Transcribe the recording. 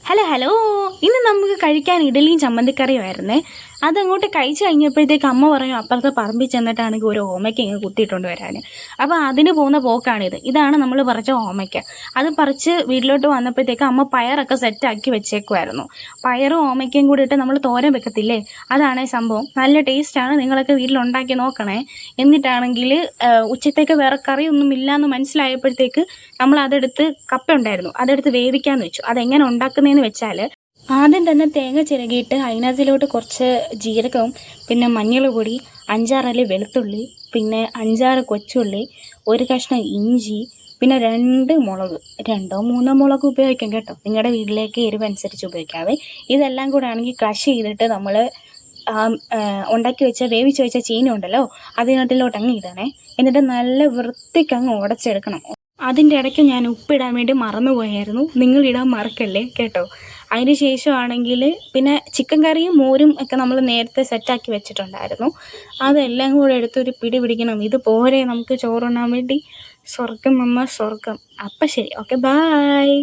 Hello hello, ഇന്ന് നമുക്ക് കഴിക്കാൻ ഇഡലിയും ചമ്മന്തിക്കറിയുമായിരുന്നേ. അതങ്ങോട്ട് കഴിച്ചു കഴിഞ്ഞപ്പോഴത്തേക്ക് അമ്മ പറയും അപ്പുറത്തെ പറമ്പിൽ ചെന്നിട്ടാണെങ്കിൽ ഒരു ഓമയ്ക്ക ഇങ്ങനെ കുത്തിയിട്ടുണ്ട് വരാൻ. അപ്പോൾ അതിന് പോകുന്ന പോക്കാണിത്. ഇതാണ് നമ്മൾ പറിച്ച ഓമയ്ക്ക. അത് പറിച്ച് വീട്ടിലോട്ട് വന്നപ്പോഴത്തേക്ക് അമ്മ പയറൊക്കെ സെറ്റാക്കി വെച്ചേക്കുമായിരുന്നു. പയറും ഓമയ്ക്കയും കൂടി ഇട്ട് നമ്മൾ തോരൻ വെക്കത്തില്ലേ, അതാണ് സംഭവം. നല്ല ടേസ്റ്റാണ്. നിങ്ങളൊക്കെ വീട്ടിലുണ്ടാക്കി നോക്കണേ. എന്നിട്ടാണെങ്കിൽ ഉച്ചത്തേക്ക് വേറെ കറിയൊന്നും ഇല്ലയെന്ന് മനസ്സിലായപ്പോഴത്തേക്ക് നമ്മൾ കപ്പ ഉണ്ടായിരുന്നു, അതെടുത്ത് വേവിക്കാമെന്ന് വെച്ചു. അതെങ്ങനെ ഉണ്ടാക്കുന്നതെന്ന് വെച്ചാൽ, ആദ്യം തന്നെ തേങ്ങ ചിരകിയിട്ട് അതിനകത്തിലോട്ട് കുറച്ച് ജീരകവും പിന്നെ മഞ്ഞൾ പൊടി, 5-6 വെളുത്തുള്ളി, പിന്നെ 5-6 കൊച്ചുള്ളി, ഒരു കഷ്ണം ഇഞ്ചി, പിന്നെ 2 മുളക്, 2-3 മുളക് ഉപയോഗിക്കാം കേട്ടോ, നിങ്ങളുടെ വീട്ടിലേക്ക് എരിവനുസരിച്ച് ഉപയോഗിക്കാവേ. ഇതെല്ലാം കൂടെ ആണെങ്കിൽ ക്രഷ് ചെയ്തിട്ട് നമ്മൾ ഉണ്ടാക്കി വെച്ച വേവിച്ച് വെച്ച ചീന ഉണ്ടല്ലോ, അതിനകത്തിലോട്ട് അങ്ങ് ഇടണേ. എന്നിട്ട് നല്ല വൃത്തിക്ക് അങ്ങ് ഉടച്ചെടുക്കണം. അതിൻ്റെ ഇടയ്ക്ക് ഞാൻ ഉപ്പിടാൻ വേണ്ടി മറന്നുപോയായിരുന്നു, നിങ്ങളിടാൻ മറക്കല്ലേ കേട്ടോ. അതിന് ശേഷമാണെങ്കിൽ പിന്നെ ചിക്കൻ കറിയും മോരും ഒക്കെ നമ്മൾ നേരത്തെ സെറ്റാക്കി വെച്ചിട്ടുണ്ടായിരുന്നു. അതെല്ലാം കൂടെ എടുത്തൊരു പിടി പിടിക്കണം. ഇത് പോരെ നമുക്ക് ചോറുണ്ണാൻ വേണ്ടി. സ്വർഗം അമ്മ സ്വർഗം. അപ്പം ശരി, ഓക്കെ, ബായ്.